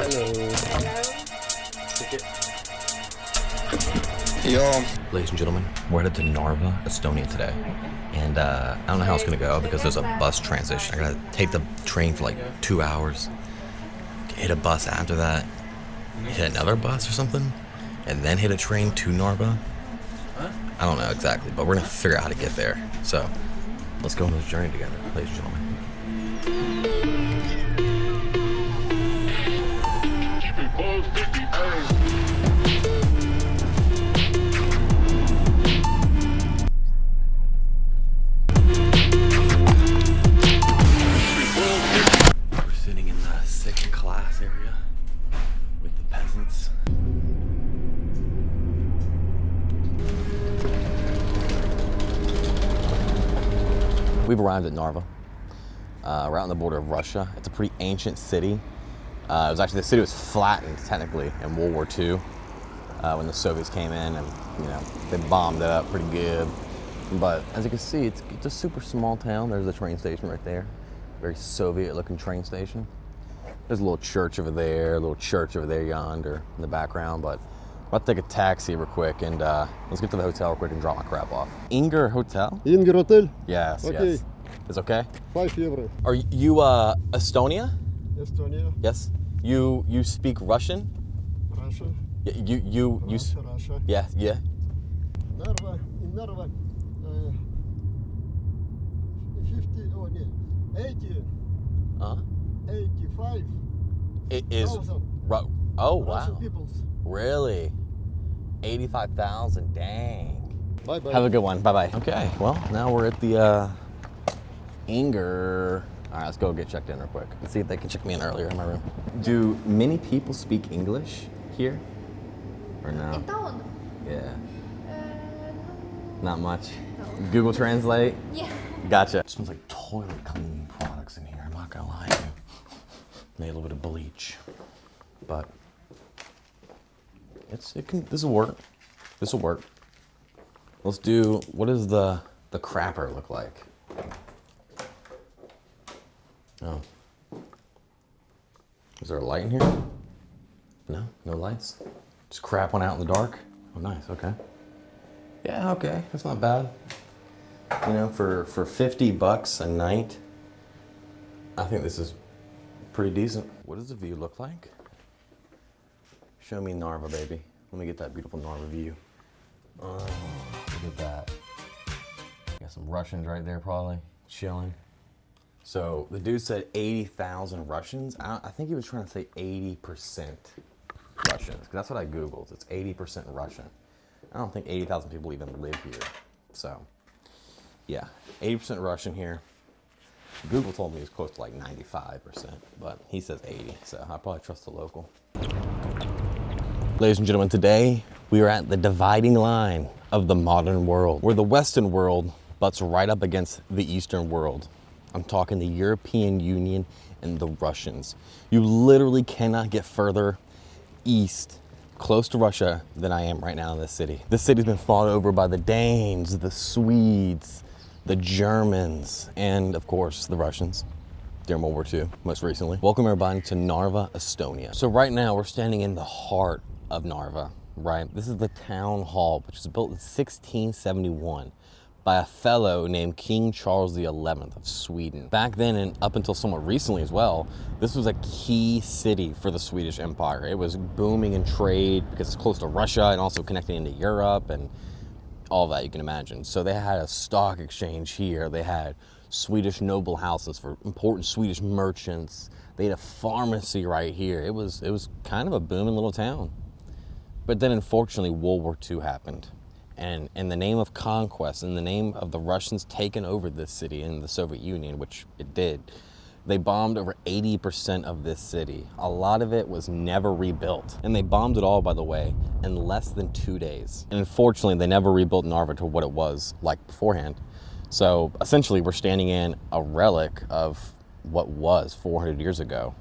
Yo. Ladies and gentlemen, we're headed to Narva, Estonia today. And I don't know how it's gonna go because there's a bus transition. I gotta take the train for like 2 hours, hit a bus after that, hit another bus or something, and then hit a train to Narva. I don't know exactly, but we're gonna figure out how to get there. So let's go on this journey together, ladies and gentlemen. We're sitting in the second class area with the peasants. We've arrived at Narva, right on the border of Russia. It's a pretty ancient city. The city was flattened technically in World War II when the Soviets came in, and they bombed it up pretty good. But as you can see, it's a super small town. There's the train station right there, very Soviet-looking train station. There's a little church over there, yonder in the background. But I'll take a taxi real quick and let's get to the hotel real quick and drop my crap off. Inger Hotel? Inger Hotel? Yes, okay. yes. It's okay? 5 euros. Are you Estonia? Estonia. Yes. You speak Russian? Russia. Yeah, you Russia. Yeah, yeah. Narva, in Narva, 50, oh no, 80, 85. It is. Oh wow. Peoples. Really? 85,000. Dang. Bye bye. Have a good one. Bye bye. Okay. Well, now we're at the Inger. All right, let's go get checked in real quick. Let's see if they can check me in earlier in my room. Do many people speak English here? Or no? In town? Yeah. No. Not much. Google Translate? Yeah. Gotcha. It smells like toilet cleaning products in here. I'm not gonna lie to you. Maybe a little bit of bleach, but this will work. This will work. Let's do. What does the crapper look like? Oh. Is there a light in here? No, no lights. Just crap one out in the dark. Oh, nice. Okay. Yeah. Okay. That's not bad. For $50 a night, I think this is pretty decent. What does the view look like? Show me Narva, baby. Let me get that beautiful Narva view. Oh, look at that. Got some Russians right there, probably chilling. So the dude said 80,000 Russians. I think he was trying to say 80% Russians, because that's what I Googled. It's 80% Russian. I don't think 80,000 people even live here. So, yeah, 80% Russian here. Google told me it's close to like 95%, but he says 80, so I probably trust the local. Ladies and gentlemen, today we are at the dividing line of the modern world, where the Western world butts right up against the Eastern world. I'm talking the European Union and the Russians. You literally cannot get further east, close to Russia, than I am right now in this city. This city's been fought over by the Danes, the Swedes, the Germans, and of course the Russians during World War II, most recently. Welcome everybody to Narva, Estonia. So right now we're standing in the heart of Narva, right? This is the town hall, which was built in 1671 by a fellow named King Charles XI of Sweden. Back then, and up until somewhat recently as well, this was a key city for the Swedish Empire. It was booming in trade because it's close to Russia and also connecting into Europe and all that you can imagine. So they had a stock exchange here. They had Swedish noble houses for important Swedish merchants. They had a pharmacy right here. It was kind of a booming little town. But then unfortunately World War II happened. And in the name of conquest, in the name of the Russians taking over this city in the Soviet Union, which it did, they bombed over 80% of this city. A lot of it was never rebuilt. And they bombed it all, by the way, in less than 2 days. And unfortunately, they never rebuilt Narva to what it was like beforehand. So essentially, we're standing in a relic of what was 400 years ago,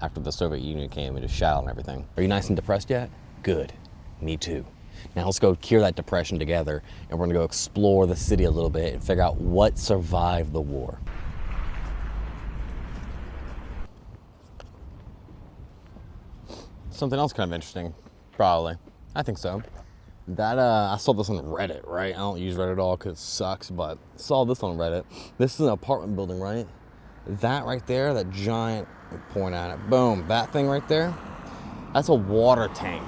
after the Soviet Union came into shadow and everything. Are you nice and depressed yet? Good. Me too. Now let's go cure that depression together, and we're gonna go explore the city a little bit and figure out what survived the war. something else kind of interesting, probably. I think so. That I saw this on Reddit, right? I don't use Reddit at all because it sucks, but saw this on Reddit. This is an apartment building, right? That right there, that giant, point at it, boom, that thing right there, that's a water tank.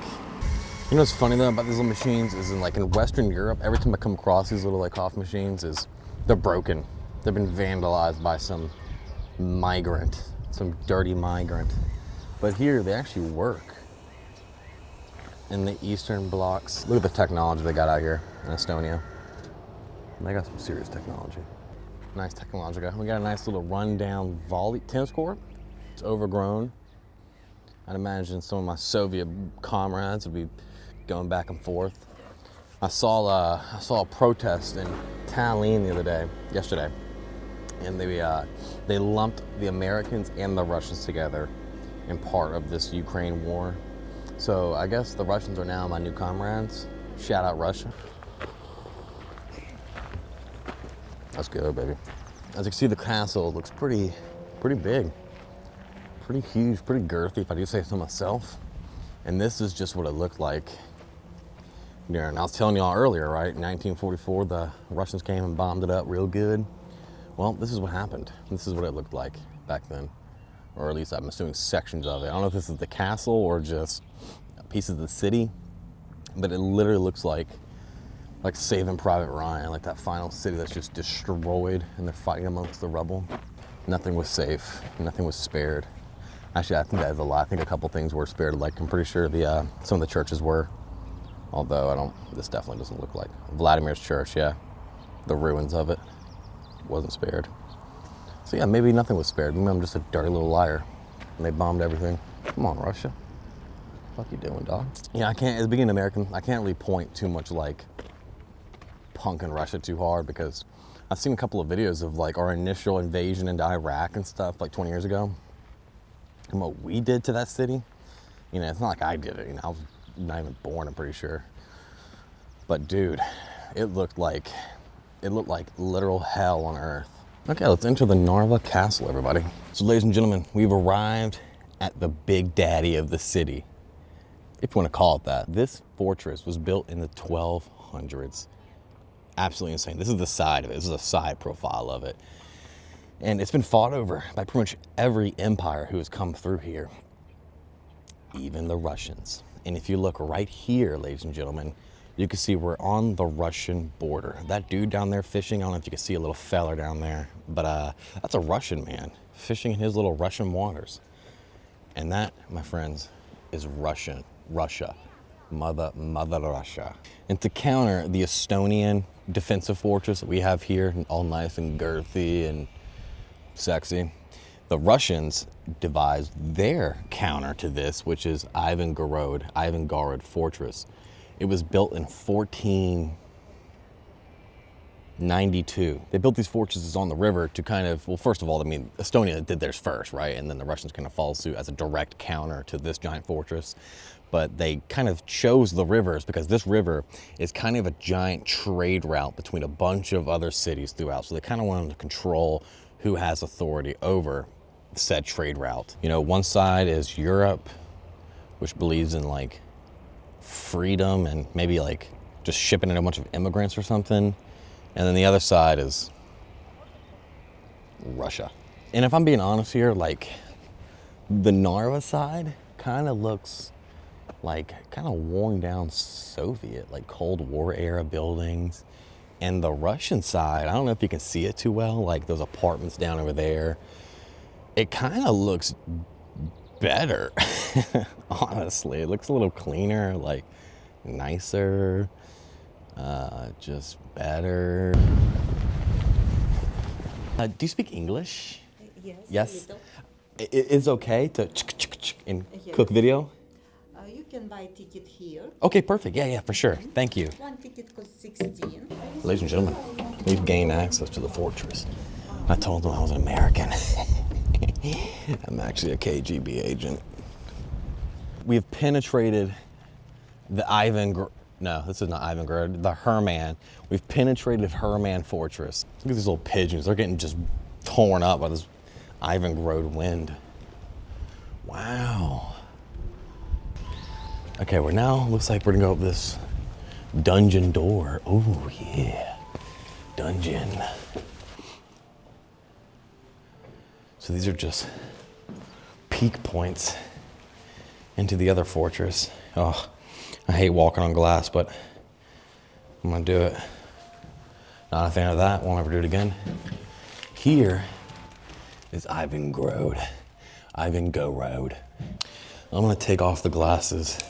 You know what's funny though about these little machines is in Western Europe, every time I come across these little coffee machines they're broken. They've been vandalized by some migrant, some dirty migrant. But here they actually work in the Eastern blocks. Look at the technology they got out here in Estonia. They got some serious technology. Nice technology. We got a nice little rundown tennis court. It's overgrown. I'd imagine some of my Soviet comrades would be going back and forth. I saw a protest in Tallinn yesterday, and they lumped the Americans and the Russians together in part of this Ukraine war. So I guess the Russians are now my new comrades. Shout out Russia. Let's go, baby. As you can see, the castle looks pretty big, pretty huge, pretty girthy, if I do say so myself. And this is just what it looked like. And I was telling y'all earlier, right? In 1944, the Russians came and bombed it up real good. Well, this is what happened. This is what it looked like back then. Or at least I'm assuming sections of it. I don't know if this is the castle or just pieces of the city, but it literally looks like Saving Private Ryan, like that final city that's just destroyed and they're fighting amongst the rubble. Nothing was safe, nothing was spared. Actually, I think that is a lie. I think a couple things were spared. I'm pretty sure some of the churches were, although this definitely doesn't look like Vladimir's church. Yeah, the ruins of it wasn't spared. So yeah, maybe nothing was spared. Maybe I'm just a dirty little liar and they bombed everything. Come on, Russia. What the fuck you doing, dog? Yeah, I can't, as being an American, I can't really point too much punking Russia too hard because I've seen a couple of videos of our initial invasion into Iraq and stuff 20 years ago. And what we did to that city, it's not like I did it, I was not even born, I'm pretty sure. But dude, it looked like literal hell on earth. Okay, let's enter the Narva castle, everybody. So ladies and gentlemen, we've arrived at the big daddy of the city, if you want to call it that. This fortress was built in the 1200s. Absolutely insane. This is the side of it. This is a side profile of it. And it's been fought over by pretty much every empire who has come through here, even the Russians. And if you look right here, ladies and gentlemen, you can see we're on the Russian border. That dude down there fishing, I don't know if you can see a little fella down there, but that's a Russian man fishing in his little Russian waters. And that, my friends, is Russia, Mother Russia. And to counter the Estonian defensive fortress that we have here, all nice and girthy and sexy, the Russians devised their counter to this, which is Ivangorod Fortress. It was built in 1492. They built these fortresses on the river to first of all, Estonia did theirs first, right? And then the Russians kind of followed suit as a direct counter to this giant fortress. But they kind of chose the rivers because this river is kind of a giant trade route between a bunch of other cities throughout. So they kind of wanted to control who has authority over said trade route. One side is Europe, which believes in freedom and maybe just shipping in a bunch of immigrants or something. And then the other side is Russia. And if I'm being honest here, the Narva side kind of looks kind of worn down Soviet, Cold War era buildings. And the Russian side, I don't know if you can see it too well, those apartments down over there, it kind of looks better. Honestly, it looks a little cleaner, nicer, just better. Do you speak English? Yes. Yes? A little. It's okay to and Yes. cook video? You can buy ticket here. Okay, perfect. Yeah, for sure. Thank you. One ticket costs 16. Ladies and gentlemen, we've gained access to the fortress. I told them I was an American. I'm actually a KGB agent. We've penetrated the no, this is not Ivangorod, the Herman. We've penetrated Herman Fortress. Look at these little pigeons. They're getting just torn up by this Ivangorod wind. Wow. Okay, we're now, looks like we're gonna go up this dungeon door. Oh yeah, dungeon. So these are just peak points into the other fortress. Oh, I hate walking on glass, but I'm gonna do it. Not a fan of that, won't ever do it again. Here is Ivangorod. Ivangorod. I'm gonna take off the glasses,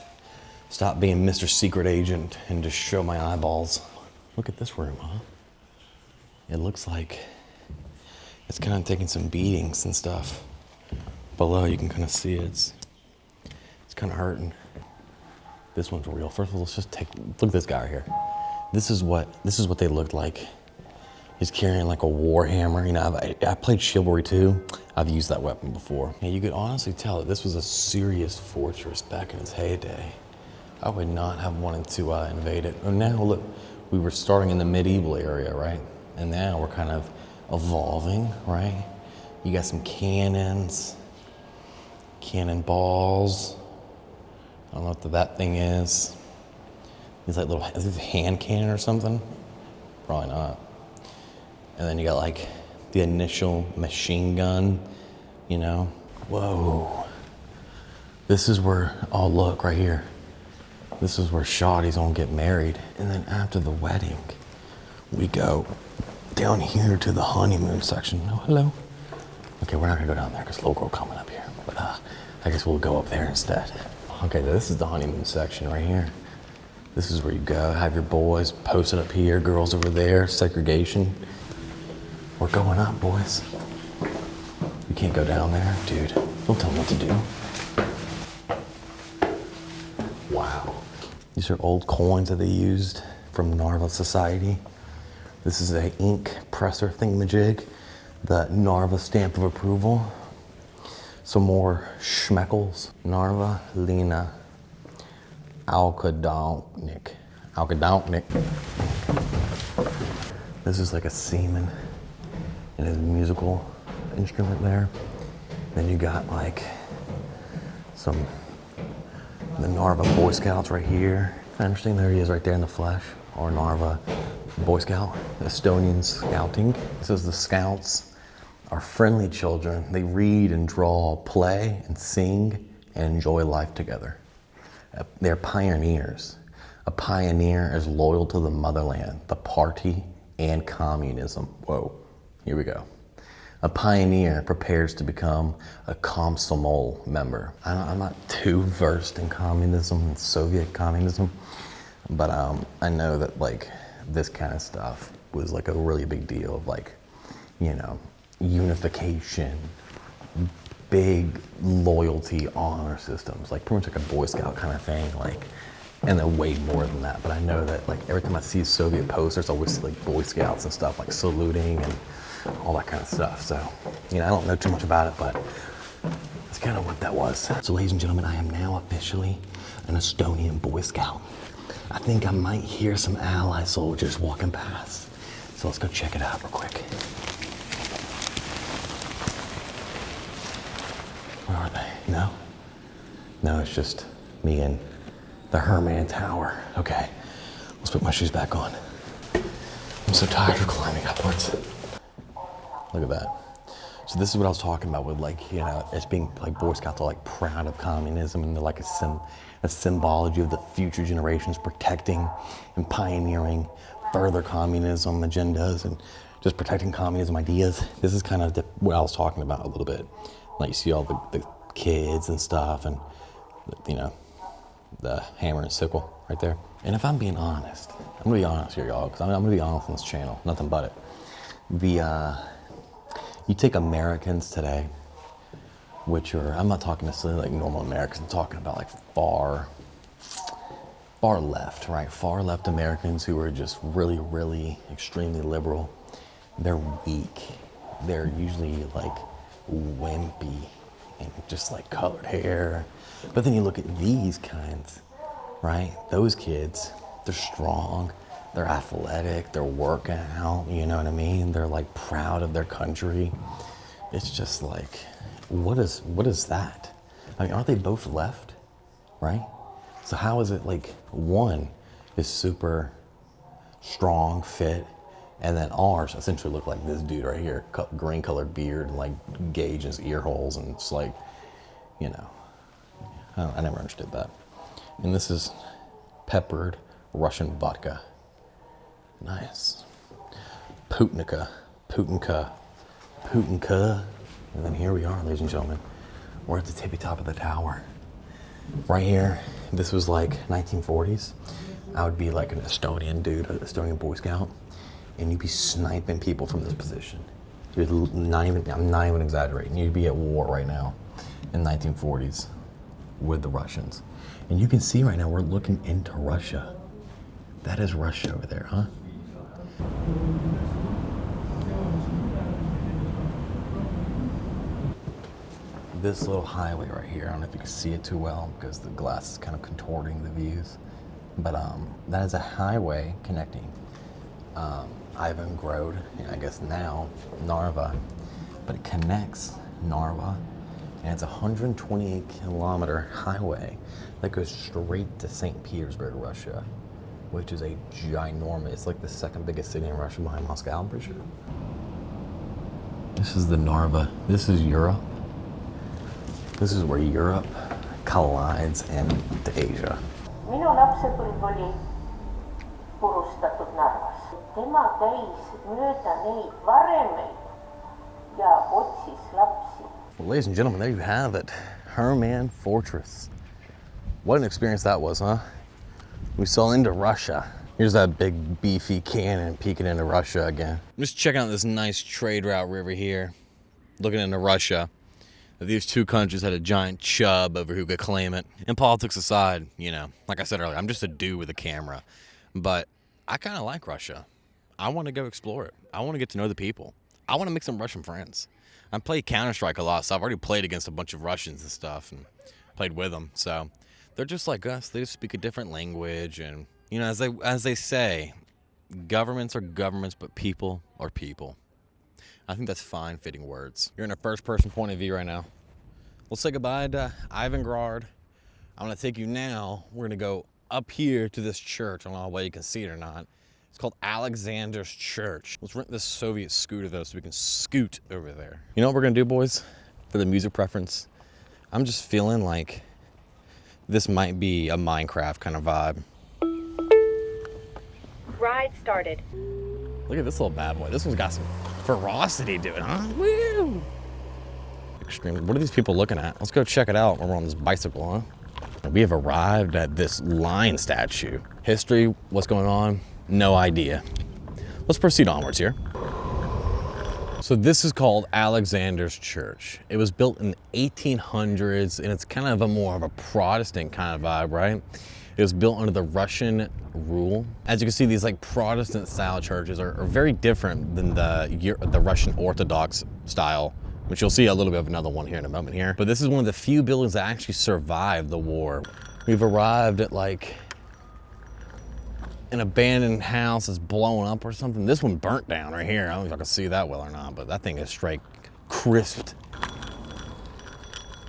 stop being Mr. Secret Agent, and just show my eyeballs. Look at this room, huh? It looks like it's kind of taking some beatings and stuff. Below, you can kind of see it's kind of hurting. This one's real. First of all, let's just look at this guy right here. This is what they looked like. He's carrying like a war hammer. You know, I played Chivalry 2. I've used that weapon before. And you could honestly tell that this was a serious fortress back in its heyday. I would not have wanted to invade it. And now look, we were starting in the medieval area, right? And now we're kind of evolving, right? You got some cannons, cannonballs. I don't know what that thing is. It's like little, is this a hand cannon or something? Probably not. And then you got like the initial machine gun, you know? Whoa. This is where, oh look right here. This is where Shoddy's gonna get married. And then after the wedding, we go down here to the honeymoon section. Oh, hello. Okay, we're not gonna go down there because little girl coming up here. But I guess we'll go up there instead. Okay, this is the honeymoon section right here. This is where you go, have your boys posted up here, girls over there, segregation. We're going up, boys. You can't go down there. Dude, don't tell me what to do. Wow. These are old coins that they used from Narva society. This is a ink presser thingamajig, the Narva stamp of approval. Some more schmeckles. Narva, Lena, Alkadonknik. This is like a seaman and his musical instrument there. Then you got like the Narva Boy Scouts right here. Interesting, there he is right there in the flesh. Or Narva Boy Scout, Estonian scouting. It says the Scouts are friendly children. They read and draw, play and sing and enjoy life together. They're pioneers. A pioneer is loyal to the motherland, the party, and communism. Whoa, here we go. A pioneer prepares to become a Komsomol member. I'm not too versed in communism and Soviet communism, but I know that like this kind of stuff was like a really big deal of like, you know, unification, big loyalty honor systems, like pretty much like a Boy Scout kind of thing, like, and then way more than that. But I know that like every time I see Soviet posters, I always see like Boy Scouts and stuff, like saluting and all that kind of stuff. So, you know, I don't know too much about it, but that's kind of what that was. So ladies and gentlemen, I am now officially an Estonian Boy Scout. I think I might hear some ally soldiers walking past. So let's go check it out real quick. Where are they? No? No, it's just me and the Herman Tower. Okay, let's put my shoes back on. I'm so tired of climbing upwards. Look at that. So this is what I was talking about with like, you know, as being like Boy Scouts are like proud of communism and they're like a symbology of the future generations protecting and pioneering further communism agendas and just protecting communism ideas. This is kind of what I was talking about a little bit. Like you see all the kids and stuff and, you know, the hammer and sickle right there. And if I'm being honest, I'm gonna be honest here, y'all, because I'm gonna be honest on this channel, nothing but it. You take Americans today, which are, I'm not talking necessarily like normal Americans, I'm talking about like far left, right? Far left Americans who are just really, really extremely liberal. They're weak. They're usually like wimpy and just like colored hair. But then you look at these kinds, right? Those kids, they're strong. They're athletic, they're working out, you know what I mean? They're like proud of their country. It's just like, what is that? I mean, aren't they both left, right? So how is it like one is super strong, fit, and then ours essentially look like this dude right here, green colored beard and like gauge in his ear holes, and it's like, you know, I never understood that. And this is peppered Russian vodka. Nice. Putinka. And then here we are, ladies and gentlemen. We're at the tippy top of the tower. Right here, this was like 1940s. I would be like an Estonian dude, an Estonian Boy Scout, and you'd be sniping people from this position. I'm not even exaggerating. You'd be at war right now in 1940s with the Russians. And you can see right now, we're looking into Russia. That is Russia over there, huh? This little highway right here, I don't know if you can see it too well because the glass is kind of contorting the views, but that is a highway connecting Ivangorod, I guess now Narva, but it connects Narva, and it's a 128-kilometer highway that goes straight to St. Petersburg, Russia, which is a ginormous, it's like the second biggest city in Russia behind Moscow, I'm pretty sure. This is the Narva, this is Europe. This is where Europe collides into Asia. Minu lapsepõlv oli purustatud Narvas. Tema käis mööda neid varemeid ja otsis lapsi. Well, ladies and gentlemen, there you have it. Herman Fortress. What an experience that was, huh? We saw into Russia. Here's that big beefy cannon peeking into Russia again. I'm just checking out this nice trade route river here, looking into Russia. These two countries had a giant chub over who could claim it. And politics aside, you know, like I said earlier, I'm just a dude with a camera. But I kind of like Russia. I want to go explore it. I want to get to know the people. I want to make some Russian friends. I play Counter-Strike a lot, so I've already played against a bunch of Russians and stuff and played with them. So they're just like us. They just speak a different language. And, you know, as they say, governments are governments, but people are people. I think that's fine, fitting words. You're in a first-person point of view right now. Let's say goodbye to Ivangorod. I'm gonna take you now. We're gonna go up here to this church. I don't know whether you can see it or not. It's called Alexander's Church. Let's rent this Soviet scooter though, so we can scoot over there. You know what we're gonna do, boys? For the music preference, I'm just feeling like this might be a Minecraft kind of vibe. Ride started. Look at this little bad boy. This one's got some ferocity to it, huh? Woo! Extremely. What are these people looking at? Let's go check it out while we're on this bicycle, huh? We have arrived at this lion statue. History, what's going on? No idea. Let's proceed onwards here. So this is called Alexander's Church. It was built in the 1800s, and it's kind of more of a Protestant kind of vibe, right? It was built under the Russian rule. As you can see, these like Protestant style churches are very different than the Russian Orthodox style, which you'll see a little bit of another one here in a moment here. But this is one of the few buildings that actually survived the war. We've arrived at like an abandoned house that's blowing up or something. This one burnt down right here. I don't know if I can see that well or not, but that thing is straight crisped.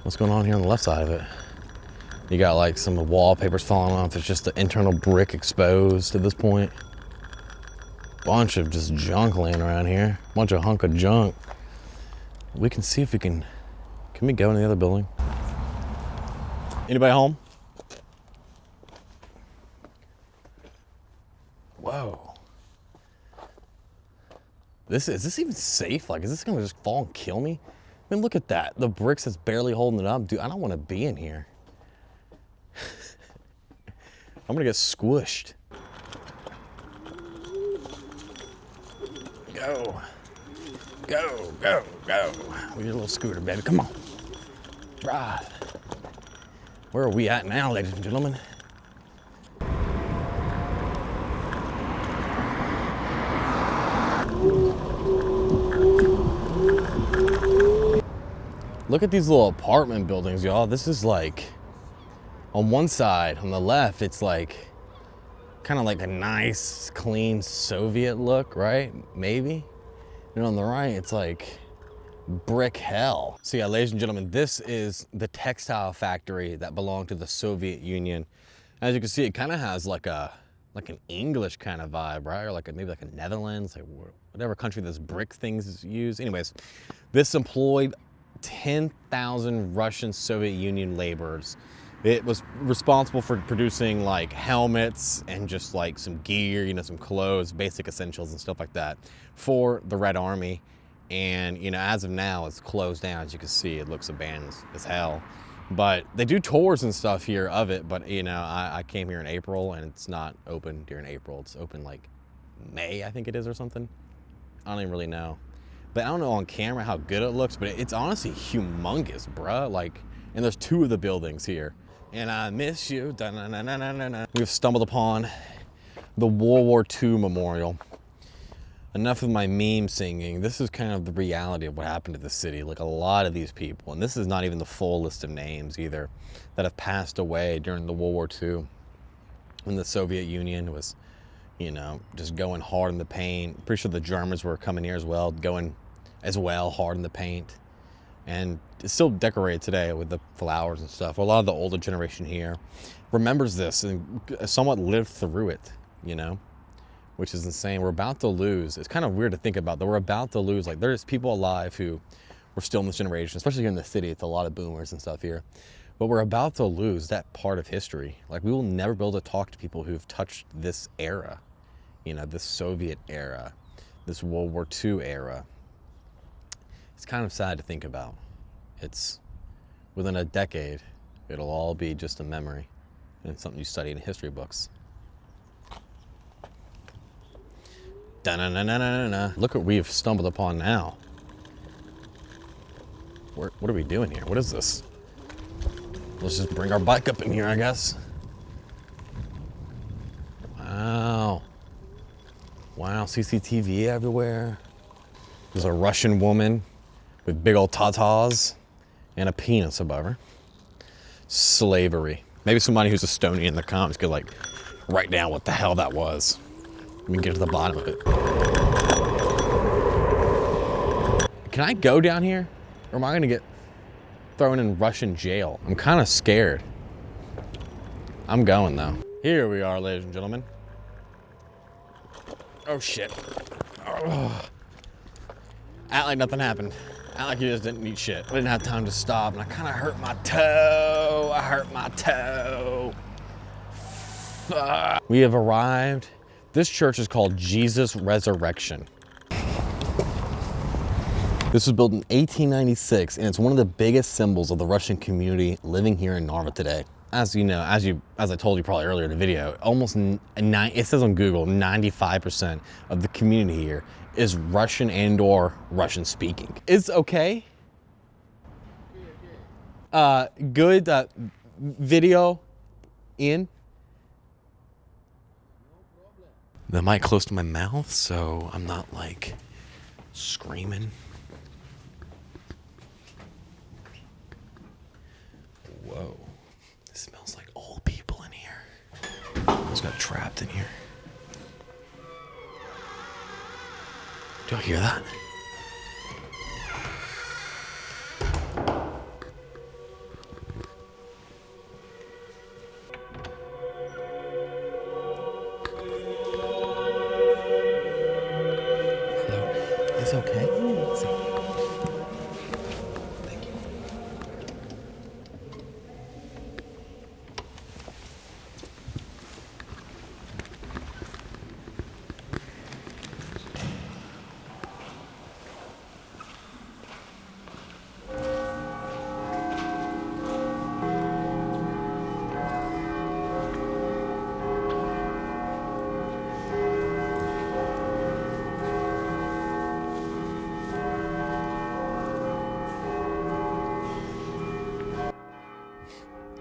What's going on here on the left side of it? You got like some wallpapers falling off. It's just the internal brick exposed at this point. Bunch of just junk laying around here. Bunch of hunk of junk. We can see if we can we go in the other building? Anybody home? Whoa. Is this even safe? Like, is this gonna just fall and kill me? I mean, look at that. The bricks that's barely holding it up. Dude, I don't wanna be in here. I'm gonna get squished. Go. Go, go, go. We need a little scooter, baby. Come on. Ride. Where are we at now, ladies and gentlemen? Look at these little apartment buildings, y'all. This is like, on one side, on the left, it's like, kind of like a nice, clean Soviet look, right? Maybe. And on the right, it's like brick hell. So yeah, ladies and gentlemen, this is the textile factory that belonged to the Soviet Union. As you can see, it kind of has like an English kind of vibe, right? Or maybe like a Netherlands, like whatever country this brick things use. Anyways, this employed 10,000 Russian Soviet Union laborers. It was responsible for producing like helmets and just like some gear, you know, some clothes, basic essentials and stuff like that for the Red Army. And, you know, as of now, it's closed down. As you can see, it looks abandoned as hell. But they do tours and stuff here of it. But, you know, I came here in April and it's not open during April. It's open like May, I think it is, or something. I don't even really know. But I don't know on camera how good it looks, but it's honestly humongous, bruh. Like, and there's 2 of the buildings here. And I miss you. We've stumbled upon the World War II Memorial. Enough of my meme singing. This is kind of the reality of what happened to the city. Like a lot of these people, and this is not even the full list of names either, that have passed away during the World War II when the Soviet Union was, you know, just going hard in the paint. Pretty sure the Germans were coming here as well, going as well hard in the paint. And it's still decorated today with the flowers and stuff. A lot of the older generation here remembers this and somewhat lived through it, you know, which is insane. We're about to lose. It's kind of weird to think about that we're about to lose. Like there's people alive who were still in this generation, especially here in the city. It's a lot of boomers and stuff here. But we're about to lose that part of history. Like we will never be able to talk to people who've touched this era, you know, this Soviet era, this World War II era. It's kind of sad to think about. It's within a decade, it'll all be just a memory and something you study in history books. Da-na-na-na-na-na. Look what we've stumbled upon now. What are we doing here? What is this? Let's just bring our bike up in here, I guess. Wow. Wow, CCTV everywhere. There's a Russian woman with big old tatas and a penis above her. Slavery. Maybe somebody who's Estonian in the comments could like write down what the hell that was. We can get to the bottom of it. Can I go down here? Or am I gonna get thrown in Russian jail? I'm kind of scared. I'm going though. Here we are, ladies and gentlemen. Oh shit. Oh. Act like nothing happened. Act like you just didn't eat shit. I didn't have time to stop and I kind of hurt my toe. I hurt my toe. Fuck. We have arrived. This church is called Jesus Resurrection. This was built in 1896 and it's one of the biggest symbols of the Russian community living here in Narva today. As you know, as I told you probably earlier in the video, it says on Google, 95% of the community here is Russian and/or Russian speaking. It's okay. Good video in. The mic close to my mouth, so I'm not like screaming. Whoa, this smells like old people in here. I just got trapped in here. Do y'all hear that? Hello, is it okay? Thank you.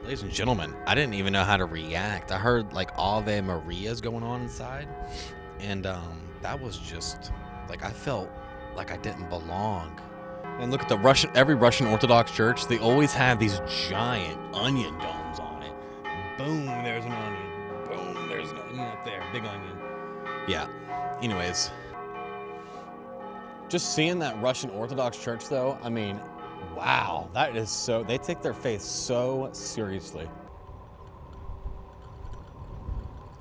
Ladies and gentlemen, I didn't even know how to react. I heard like Ave Maria's going on inside, and that was just like I felt like I didn't belong. And look at the every Russian Orthodox church, they always have these giant onion domes on it. Boom, there's an onion. Boom, there's an onion up there, big onion. Yeah. Anyways, just seeing that Russian Orthodox church though, I mean, wow, that is so, they take their faith so seriously.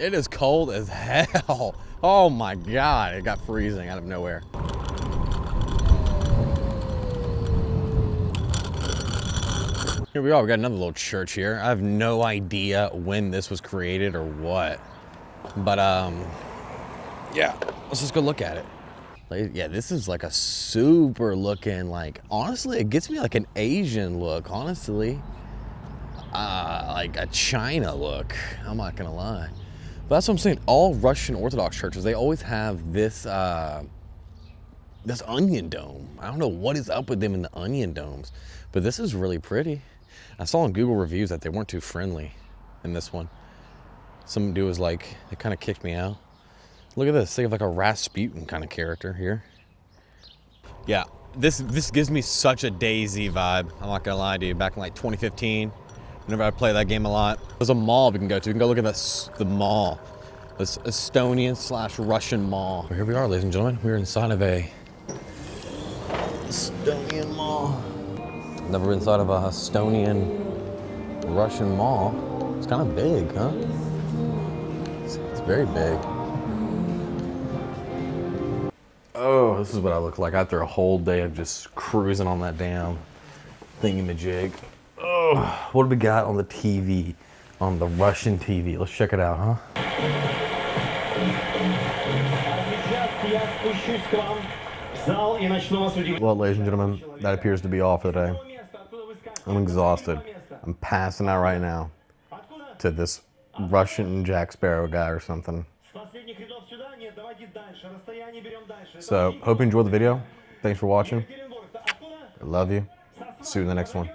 It is cold as hell. Oh my God, it got freezing out of nowhere. Here we are, we got another little church here. I have no idea when this was created or what. But yeah, let's just go look at it. Like, yeah, this is like a super looking, like, honestly, it gets me like an Asian look, honestly. Like a China look, I'm not gonna lie. But that's what I'm saying, all Russian Orthodox churches, they always have this, this onion dome. I don't know what is up with them in the onion domes, but this is really pretty. I saw on Google reviews that they weren't too friendly in this one. Some dude was like, it kind of kicked me out. Look at this, think of like a Rasputin kind of character here. Yeah, this gives me such a DayZ vibe. I'm not gonna lie to you, back in like 2015, whenever I play that game a lot. There's a mall we can go to. We can go look at the mall. This Estonian/Russian mall. Here we are, ladies and gentlemen. We're inside of a Estonian mall. Never been inside of a Estonian Russian mall. It's kind of big, huh? It's very big. Oh, this is what I look like after a whole day of just cruising on that damn thingamajig. Oh, what do we got on the TV? On the Russian TV. Let's check it out, huh? Well, ladies and gentlemen, that appears to be all for today. I'm exhausted. I'm passing out right now to this Russian Jack Sparrow guy or something. So, hope you enjoyed the video. Thanks for watching. I love you. See you in the next one.